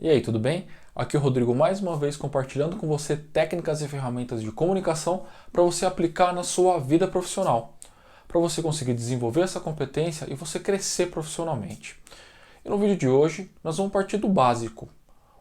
E aí, tudo bem? Aqui é o Rodrigo mais uma vez compartilhando com você técnicas e ferramentas de comunicação para você aplicar na sua vida profissional, para você conseguir desenvolver essa competência e você crescer profissionalmente. E no vídeo de hoje nós vamos partir do básico.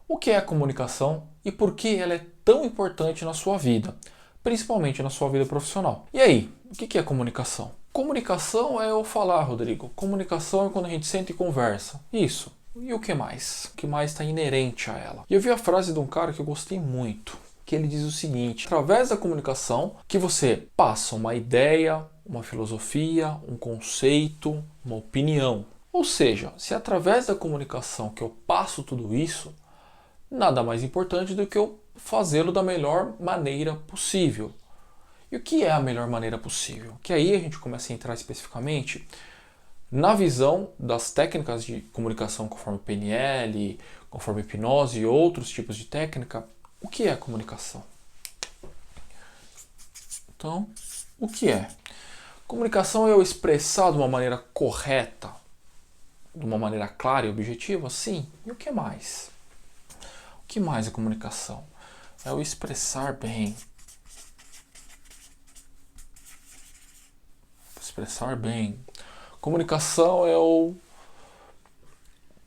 O que é a comunicação e por que ela é tão importante na sua vida, principalmente na sua vida profissional. E aí, o que é comunicação? Comunicação é eu falar, Rodrigo. Comunicação é quando a gente senta e conversa. Isso. E o que mais? O que mais está inerente a ela? E eu vi a frase de um cara que eu gostei muito, que ele diz o seguinte: através da comunicação que você passa uma ideia, uma filosofia, um conceito, uma opinião. Ou seja, se através da comunicação que eu passo tudo isso, nada mais importante do que eu fazê-lo da melhor maneira possível. E o que é a melhor maneira possível? Que aí a gente começa a entrar especificamente na visão das técnicas de comunicação conforme PNL, conforme hipnose e outros tipos de técnica. O que é a comunicação? Então, o que é? Comunicação é eu expressar de uma maneira correta, de uma maneira clara e objetiva? Sim. E o que mais? O que mais é comunicação? É eu expressar bem. Expressar bem. Comunicação é o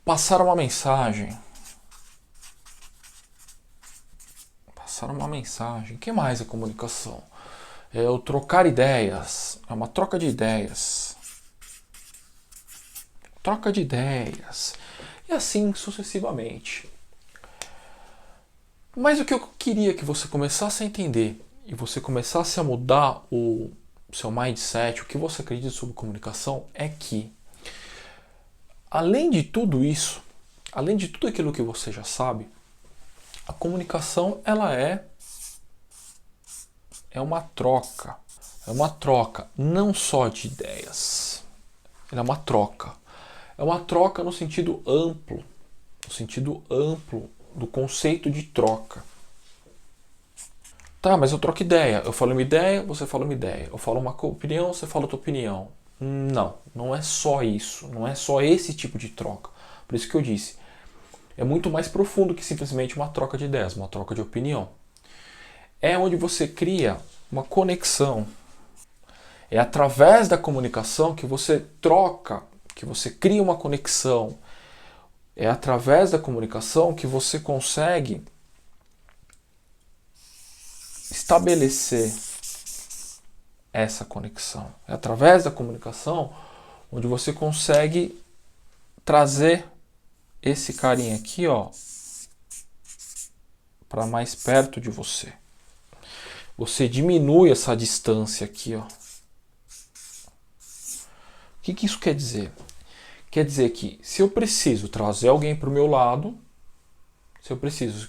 passar uma mensagem. Passar uma mensagem. O que mais é comunicação? É o trocar ideias. É uma troca de ideias. Troca de ideias. E assim sucessivamente. Mas o que eu queria que você começasse a entender e você começasse a mudar o seu mindset, o que você acredita sobre comunicação, é que, além de tudo isso, além de tudo aquilo que você já sabe, a comunicação ela é uma troca. É uma troca não só de ideias. Ela é uma troca. É uma troca no sentido amplo do conceito de troca. Tá, mas eu troco ideia. Eu falo uma ideia, você fala uma ideia. Eu falo uma opinião, você fala outra opinião. Não, não é só isso. Não é só esse tipo de troca. Por isso que eu disse. É muito mais profundo que simplesmente uma troca de ideias, uma troca de opinião. É onde você cria uma conexão. É através da comunicação que você troca, que você cria uma conexão. É através da comunicação que você consegue estabelecer essa conexão. É através da comunicação onde você consegue trazer esse carinha aqui, ó, para mais perto de você. Você diminui essa distância aqui, ó. O que isso quer dizer? Quer dizer que se eu preciso trazer alguém para o meu lado, se eu preciso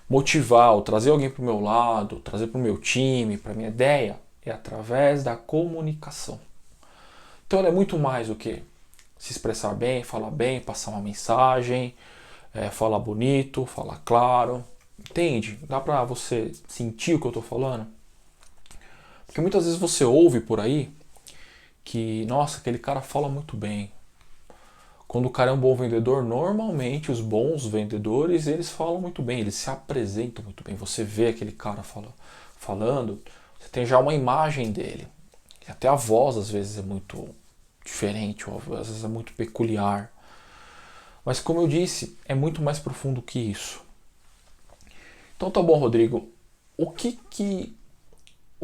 motivar ou trazer alguém para o meu lado, trazer para o meu time, para a minha ideia, é através da comunicação. Então ela é muito mais do que se expressar bem, passar uma mensagem, falar bonito, falar claro. Entende? Dá para você sentir o que eu estou falando? Porque muitas vezes você ouve por aí que, nossa, aquele cara fala muito bem. Quando o cara é um bom vendedor, normalmente os bons vendedores, eles falam muito bem, eles se apresentam muito bem. Você vê aquele cara falando, você tem já uma imagem dele. E até a voz às vezes é muito diferente, ou às vezes é muito peculiar. Mas como eu disse, é muito mais profundo que isso. Então tá bom, Rodrigo, o que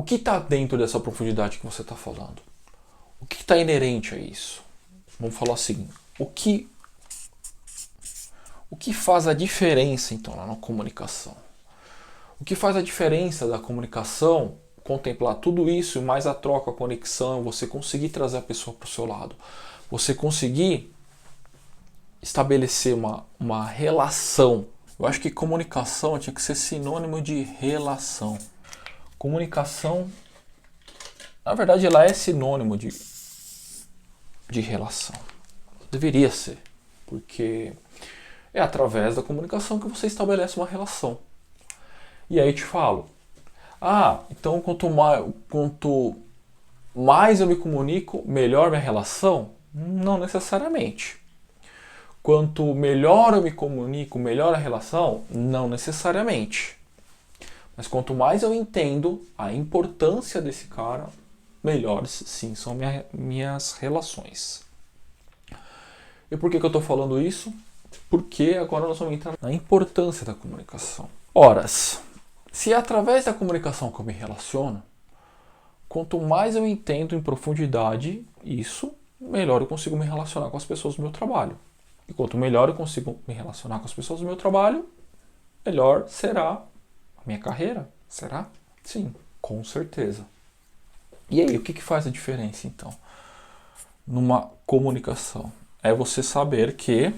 está dentro dessa profundidade que você está falando? O que está inerente a isso? Vamos falar assim. O que faz a diferença, então, lá na comunicação? O que faz a diferença da comunicação, contemplar tudo isso e mais a troca, a conexão, você conseguir trazer a pessoa para o seu lado, você conseguir estabelecer uma relação. Eu acho que comunicação tinha que ser sinônimo de relação. Comunicação, na verdade, ela é sinônimo de relação. Deveria ser, porque é através da comunicação que você estabelece uma relação. E aí eu te falo, então quanto mais eu me comunico, melhor minha relação? Não necessariamente. quanto melhor eu me comunico, melhor a relação? Não necessariamente. Mas quanto mais eu entendo a importância desse cara, melhores sim são minhas relações. E por que eu estou falando isso? Porque agora nós vamos entrar na importância da comunicação. Ora, se é através da comunicação que eu me relaciono, quanto mais eu entendo em profundidade isso, melhor eu consigo me relacionar com as pessoas do meu trabalho. E quanto melhor eu consigo me relacionar com as pessoas do meu trabalho, melhor será a minha carreira. Será? Sim, com certeza. E aí, o que faz a diferença então numa comunicação? É você saber que,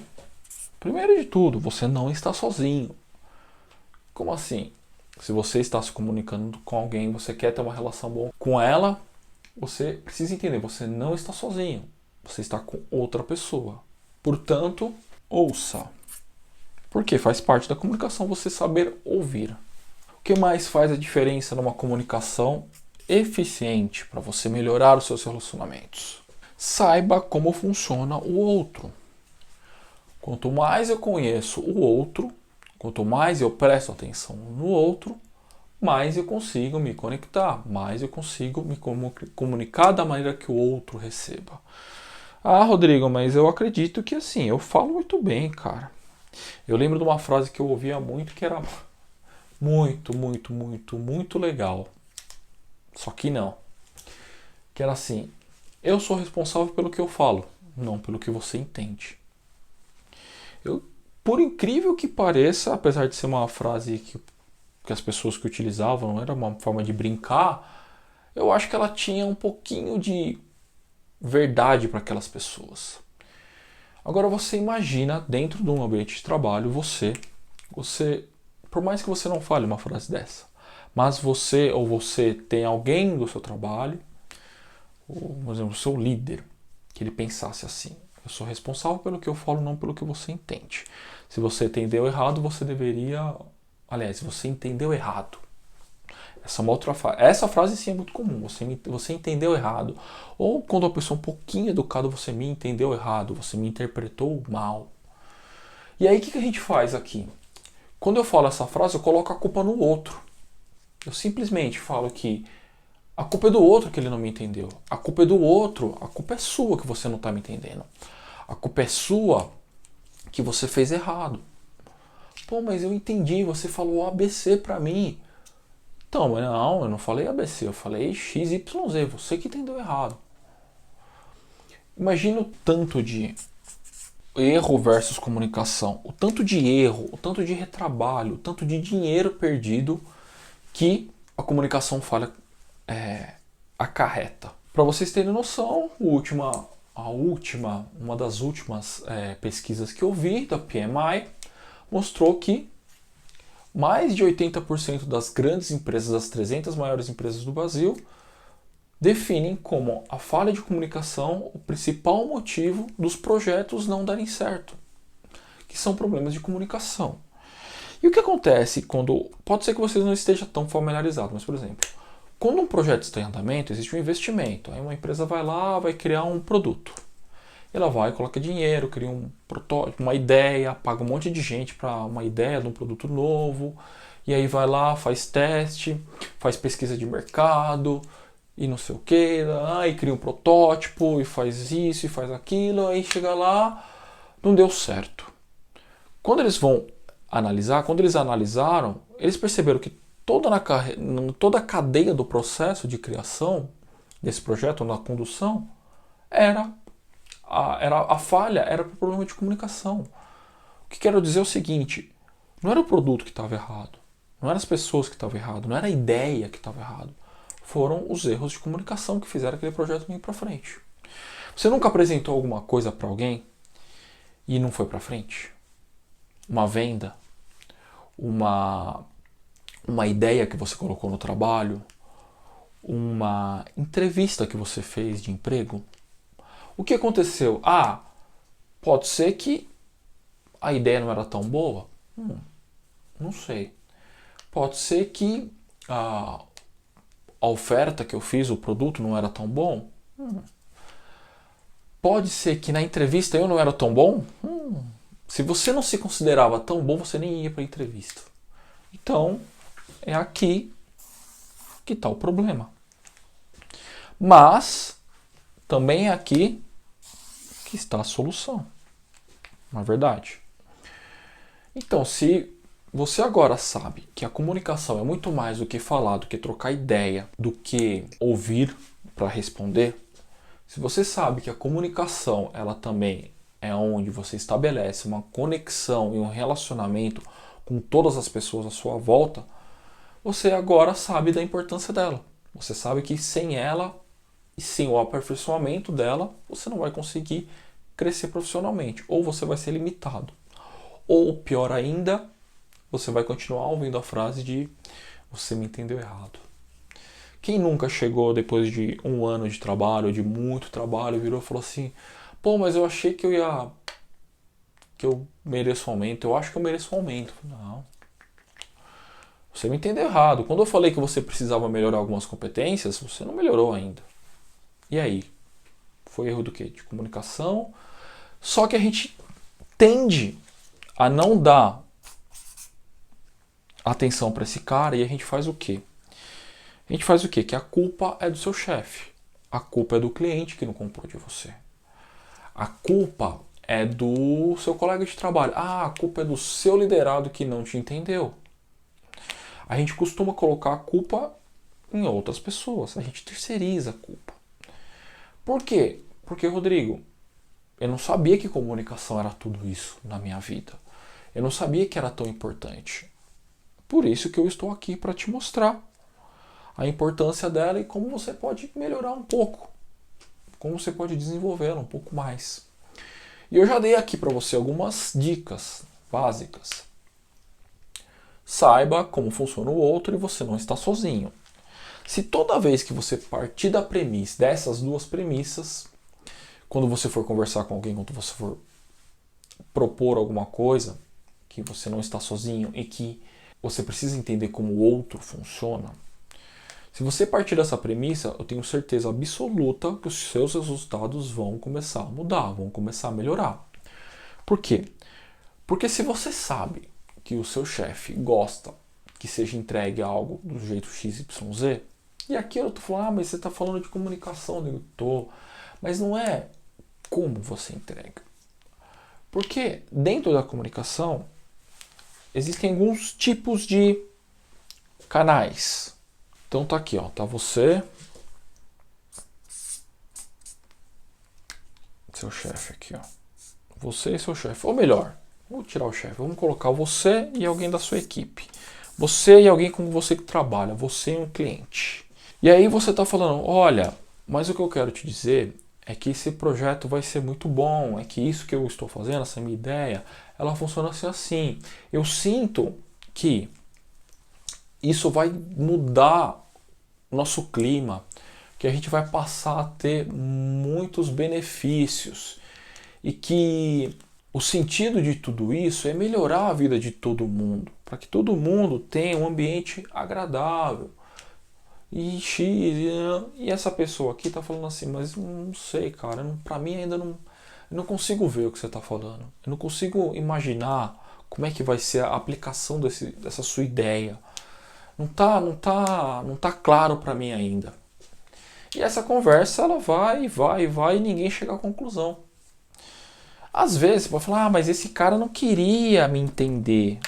primeiro de tudo, você não está sozinho. Como assim? Se você está se comunicando com alguém, você quer ter uma relação boa com ela, você precisa entender, você não está sozinho. Você está com outra pessoa. Portanto, ouça. Porque faz parte da comunicação você saber ouvir. O que mais faz a diferença numa comunicação eficiente para você melhorar os seus relacionamentos? Saiba como funciona o outro. Quanto mais eu conheço o outro, quanto mais eu presto atenção no outro, mais eu consigo me conectar, mais eu consigo me comunicar da maneira que o outro receba. Ah, Rodrigo, mas eu acredito que assim, eu falo muito bem, cara. Eu lembro de uma frase que eu ouvia muito que era muito legal. Só que não. Que era assim, eu sou responsável pelo que eu falo, não pelo que você entende. Por incrível que pareça, apesar de ser uma frase que as pessoas que utilizavam não era uma forma de brincar, eu acho que ela tinha um pouquinho de verdade para aquelas pessoas. Agora você imagina dentro de um ambiente de trabalho, você, por mais que você não fale uma frase dessa, mas você tem alguém do seu trabalho, ou, por exemplo, o seu líder, que ele pensasse assim: eu sou responsável pelo que eu falo, não pelo que você entende. Se você entendeu errado, você deveria... Aliás, se você entendeu errado. Essa é uma outra frase. Essa frase sim é muito comum. Você entendeu errado. Ou quando a pessoa é um pouquinho educada, você me entendeu errado. Você me interpretou mal. E aí o que a gente faz aqui? Quando eu falo essa frase, eu coloco a culpa no outro. Eu simplesmente falo que a culpa é do outro que ele não me entendeu. A culpa é do outro. A culpa é sua que você não está me entendendo. A culpa é sua que você fez errado. Pô, mas eu entendi. Você falou ABC para mim. Então, não, eu não falei ABC, eu falei XYZ, você que entendeu errado. Imagina o tanto de erro versus comunicação, o tanto de erro, o tanto de retrabalho, o tanto de dinheiro perdido que a comunicação falha acarreta. Para vocês terem noção, uma das últimas pesquisas que eu vi da PMI mostrou que mais de 80% das grandes empresas, das 300 maiores empresas do Brasil, definem como a falha de comunicação o principal motivo dos projetos não darem certo, que são problemas de comunicação. E o que acontece quando... Pode ser que vocês não estejam tão familiarizados, mas, por exemplo, quando um projeto está em andamento, existe um investimento. Aí uma empresa vai lá, vai criar um produto. Ela vai, coloca dinheiro, cria um protótipo, uma ideia, paga um monte de gente para uma ideia de um produto novo, e aí vai lá, faz teste, faz pesquisa de mercado, e não sei o que, e cria um protótipo, e faz isso, e faz aquilo, aí chega lá, não deu certo. Quando eles analisaram, eles perceberam que toda a cadeia do processo de criação desse projeto, na condução, a falha era por problema de comunicação. O que quero dizer é o seguinte: não era o produto que estava errado, não eram as pessoas que estavam errado, não era a ideia que estava errado. Foram os erros de comunicação que fizeram aquele projeto não ir para frente. Você nunca apresentou alguma coisa para alguém e não foi para frente? Uma venda, uma ideia que você colocou no trabalho, uma entrevista que você fez de emprego? O que aconteceu? Pode ser que a ideia não era tão boa. Não sei. Pode ser que a oferta que eu fiz, o produto, não era tão bom. Pode ser que na entrevista eu não era tão bom. Se você não se considerava tão bom, você nem ia para a entrevista. Então, é aqui que está o problema. Mas, também é aqui que está a solução. Na verdade. Então, se você agora sabe que a comunicação é muito mais do que falar, do que trocar ideia, do que ouvir para responder, se você sabe que a comunicação ela também é onde você estabelece uma conexão e um relacionamento com todas as pessoas à sua volta, você agora sabe da importância dela. Você sabe que sem ela e sem o aperfeiçoamento dela, você não vai conseguir crescer profissionalmente, ou você vai ser limitado. Ou, pior ainda, você vai continuar ouvindo a frase de você me entendeu errado. Quem nunca chegou depois de um ano de trabalho, de muito trabalho, virou e falou assim, pô, mas eu achei que eu mereço um aumento, eu acho que eu mereço um aumento. Não. Você me entendeu errado. Quando eu falei que você precisava melhorar algumas competências, você não melhorou ainda. E aí? Foi erro do quê? De comunicação? Só que a gente tende a não dar atenção para esse cara e a gente faz o quê? A gente faz o quê? Que a culpa é do seu chefe. A culpa é do cliente que não comprou de você. A culpa é do seu colega de trabalho. Ah, a culpa é do seu liderado que não te entendeu. A gente costuma colocar a culpa em outras pessoas. A gente terceiriza a culpa. Por quê? Porque, Rodrigo, eu não sabia que comunicação era tudo isso na minha vida. Eu não sabia que era tão importante. Por isso que eu estou aqui para te mostrar a importância dela e como você pode melhorar um pouco. Como você pode desenvolvê-la um pouco mais. E eu já dei aqui para você algumas dicas básicas. Saiba como funciona o outro e você não está sozinho. Se toda vez que você partir da premissa, dessas duas premissas, quando você for conversar com alguém, quando você for propor alguma coisa, que você não está sozinho e que você precisa entender como o outro funciona, se você partir dessa premissa, eu tenho certeza absoluta que os seus resultados vão começar a mudar, vão começar a melhorar. Por quê? Porque se você sabe que o seu chefe gosta que seja entregue algo do jeito XYZ, e aqui eu tô falando, mas você está falando de comunicação, eu digo, tô, mas não é como você entrega. Porque dentro da comunicação existem alguns tipos de canais. Então tá aqui, ó, tá você, seu chefe aqui, ó. Você e seu chefe, ou melhor, vou tirar o chefe, vamos colocar você e alguém da sua equipe. Você e alguém com você que trabalha, você e um cliente. E aí você tá falando, olha, mas o que eu quero te dizer é que esse projeto vai ser muito bom, é que isso que eu estou fazendo, essa minha ideia, ela funciona assim. Eu sinto que isso vai mudar nosso clima, que a gente vai passar a ter muitos benefícios e que o sentido de tudo isso é melhorar a vida de todo mundo, para que todo mundo tenha um ambiente agradável. E essa pessoa aqui está falando assim, mas não sei, cara, para mim ainda não, eu não consigo ver o que você está falando. Eu não consigo imaginar como é que vai ser a aplicação dessa sua ideia. Não tá claro para mim ainda. E essa conversa ela vai e ninguém chega à conclusão. Às vezes você pode falar, mas esse cara não queria me entender.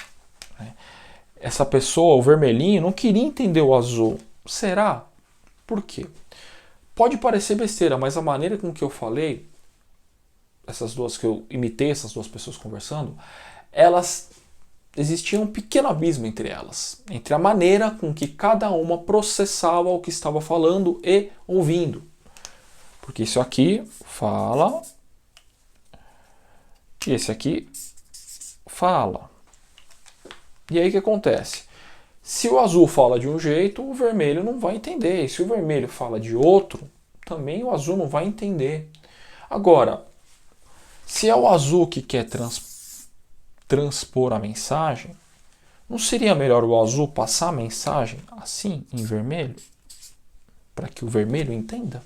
Essa pessoa, o vermelhinho, não queria entender o azul. Será? Por quê? Pode parecer besteira, mas a maneira com que eu falei, que eu imitei essas duas pessoas conversando, existia um pequeno abismo entre elas, entre a maneira com que cada uma processava o que estava falando e ouvindo. Porque isso aqui fala e esse aqui fala. E aí o que acontece? Se o azul fala de um jeito, o vermelho não vai entender. E se o vermelho fala de outro, também o azul não vai entender. Agora, se é o azul que quer transpor a mensagem, não seria melhor o azul passar a mensagem assim, em vermelho? Para que o vermelho entenda?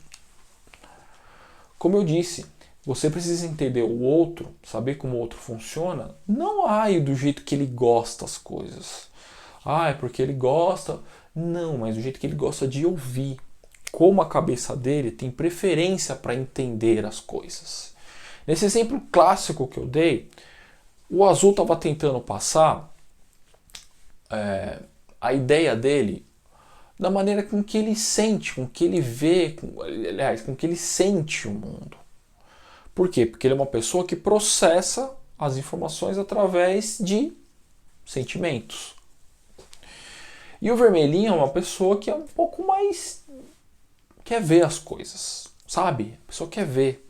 Como eu disse, Você precisa entender o outro, saber como o outro funciona, não do jeito que ele gosta as coisas. É porque ele gosta. Não, mas do jeito que ele gosta de ouvir. Como a cabeça dele tem preferência para entender as coisas. Nesse exemplo clássico que eu dei, o azul estava tentando passar a ideia dele da maneira com que ele sente, com que ele vê, com que ele sente o mundo. Por quê? Porque ele é uma pessoa que processa as informações através de sentimentos. E o vermelhinho é uma pessoa que é um pouco mais... quer ver as coisas, sabe? A pessoa quer ver.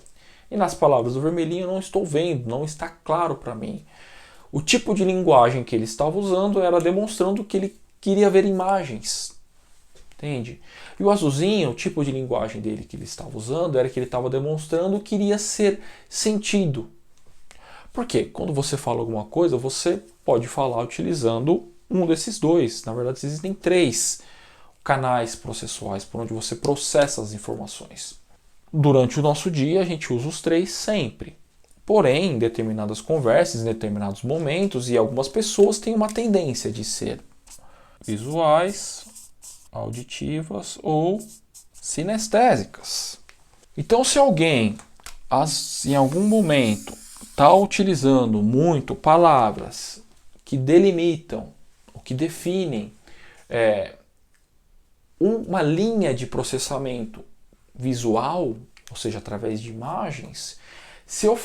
E nas palavras do vermelhinho eu não estou vendo, não está claro para mim. O tipo de linguagem que ele estava usando era demonstrando que ele queria ver imagens. Entende? E o azulzinho, o tipo de linguagem dele que ele estava usando era que ele estava demonstrando que queria ser sentido. Por quê? Quando você fala alguma coisa, você pode falar utilizando um desses dois. Na verdade, existem 3 canais processuais por onde você processa as informações. Durante o nosso dia, a gente usa os 3 sempre. Porém, em determinadas conversas, em determinados momentos, e algumas pessoas têm uma tendência de ser visuais, auditivas ou sinestésicas. Então, se alguém em algum momento está utilizando muito palavras que delimitam, ou que definem uma linha de processamento visual, ou seja, através de imagens, se eu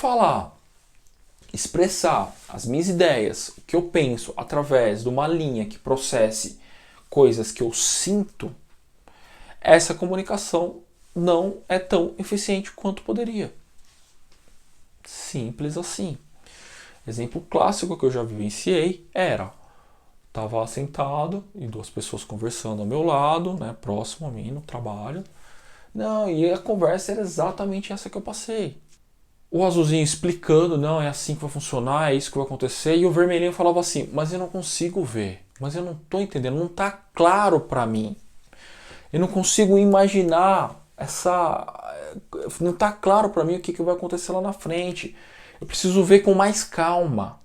expressar as minhas ideias, o que eu penso através de uma linha que processe coisas que eu sinto, essa comunicação não é tão eficiente quanto poderia. Simples assim. Exemplo clássico que eu já vivenciei estava sentado e 2 pessoas conversando ao meu lado, né, próximo a mim no trabalho. E a conversa era exatamente essa que eu passei. O azulzinho explicando, não, é assim que vai funcionar, é isso que vai acontecer, e o vermelhinho falava assim, mas eu não consigo ver, mas eu não estou entendendo, não está claro para mim. Eu não consigo imaginar não está claro para mim o que vai acontecer lá na frente. Eu preciso ver com mais calma.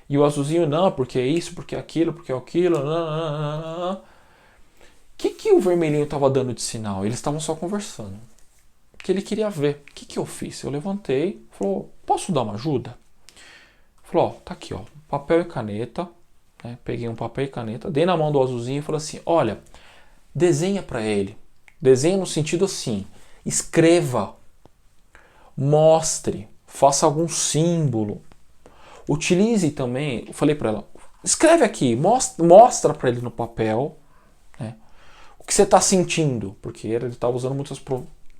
E o azulzinho, não, porque é isso, porque é aquilo, porque é aquilo. O que o vermelhinho estava dando de sinal? Eles estavam só conversando. Que ele queria ver. O que eu fiz? Eu levantei, falou, posso dar uma ajuda? Falou, tá aqui, papel e caneta. Né? Peguei um papel e caneta, dei na mão do azulzinho e falei assim, olha, desenha para ele. Desenha no sentido assim, escreva, mostre, faça algum símbolo. Utilize também, eu falei para ela, escreve aqui, mostra para ele no papel, né, o que você está sentindo, porque ele estava usando muitas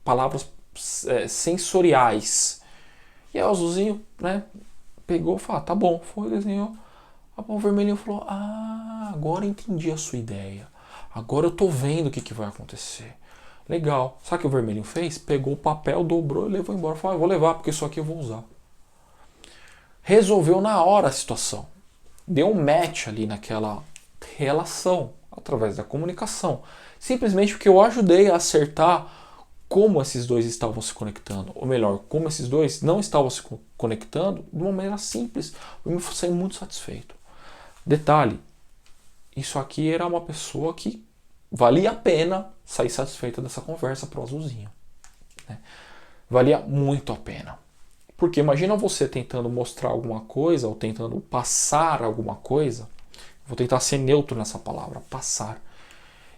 palavras sensoriais. E aí o azulzinho, né, pegou e falou, tá bom, foi, desenhou. O vermelhinho falou, agora entendi a sua ideia. Agora eu tô vendo o que vai acontecer. Legal. Sabe o que o vermelhinho fez? Pegou o papel, dobrou e levou embora. Falou, eu vou levar porque isso aqui eu vou usar. Resolveu na hora a situação. Deu um match ali naquela relação, através da comunicação. Simplesmente porque eu ajudei a acertar como esses dois estavam se conectando. Ou melhor, como esses dois não estavam se conectando de uma maneira simples. Eu me saí muito satisfeito. Detalhe, isso aqui era uma pessoa que valia a pena sair satisfeita dessa conversa pro azulzinho. Né? Valia muito a pena. Porque imagina você tentando mostrar alguma coisa ou tentando passar alguma coisa. Vou tentar ser neutro nessa palavra, passar.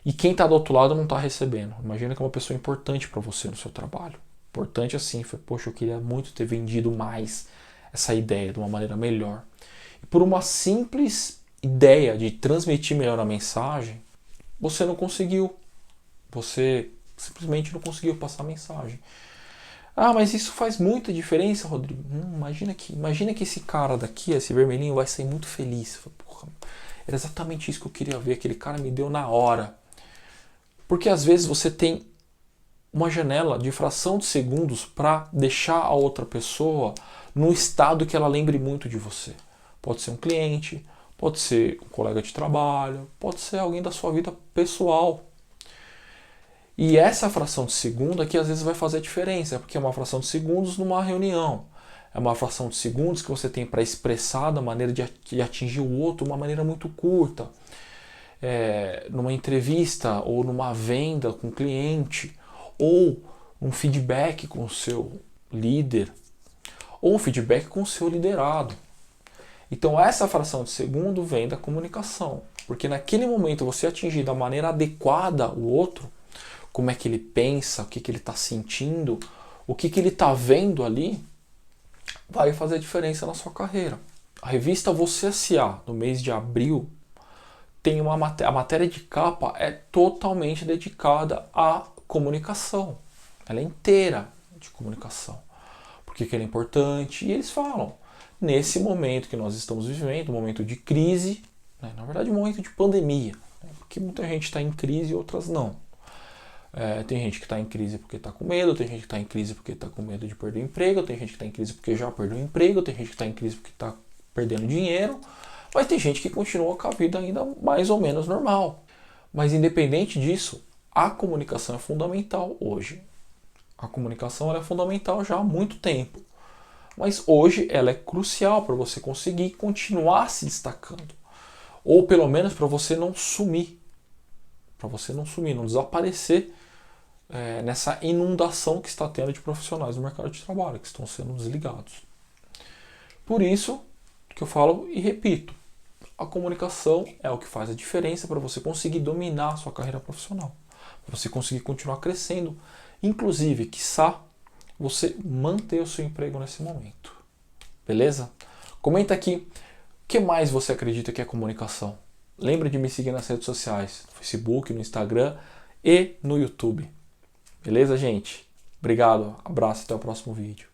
E quem está do outro lado não está recebendo. Imagina que é uma pessoa importante para você no seu trabalho. Importante assim, foi, poxa, eu queria muito ter vendido mais essa ideia de uma maneira melhor. E por uma simples ideia de transmitir melhor a mensagem, você não conseguiu. Você simplesmente não conseguiu passar a mensagem. Mas isso faz muita diferença, Rodrigo. Imagina que esse cara daqui, esse vermelhinho, vai sair muito feliz. Porra, era exatamente isso que eu queria ver. Aquele cara me deu na hora. Porque às vezes você tem uma janela de fração de segundos para deixar a outra pessoa num estado que ela lembre muito de você. Pode ser um cliente, pode ser um colega de trabalho, pode ser alguém da sua vida pessoal. E essa fração de segundo aqui às vezes vai fazer diferença, porque é uma fração de segundos numa reunião. É uma fração de segundos que você tem para expressar da maneira de atingir o outro de uma maneira muito curta. Numa entrevista ou numa venda com o cliente, ou um feedback com o seu líder, ou um feedback com o seu liderado. Então essa fração de segundo vem da comunicação, porque naquele momento você atingir da maneira adequada o outro, como é que ele pensa, o que ele está sentindo, o que ele está vendo ali, vai fazer diferença na sua carreira. A revista Você S.A., no mês de abril, tem a matéria de capa é totalmente dedicada à comunicação. Ela é inteira de comunicação. Por que ela é importante? E eles falam, nesse momento que nós estamos vivendo, um momento de crise, né, na verdade um momento de pandemia, né, porque muita gente está em crise e outras não. Tem gente que está em crise porque está com medo, tem gente que está em crise porque está com medo de perder o emprego, tem gente que está em crise porque já perdeu o emprego, tem gente que está em crise porque está perdendo dinheiro, mas tem gente que continua com a vida ainda mais ou menos normal. Mas independente disso, a comunicação é fundamental hoje. A comunicação ela é fundamental já há muito tempo. Mas hoje ela é crucial para você conseguir continuar se destacando. Ou pelo menos para você não sumir. Para você não sumir, não desaparecer nessa inundação que está tendo de profissionais no mercado de trabalho, que estão sendo desligados. Por isso que eu falo e repito, a comunicação é o que faz a diferença para você conseguir dominar a sua carreira profissional. Para você conseguir continuar crescendo. Inclusive, quiçá, você manter o seu emprego nesse momento. Beleza? Comenta aqui o que mais você acredita que é comunicação. Lembra de me seguir nas redes sociais, no Facebook, no Instagram e no YouTube. Beleza, gente? Obrigado, abraço, até o próximo vídeo.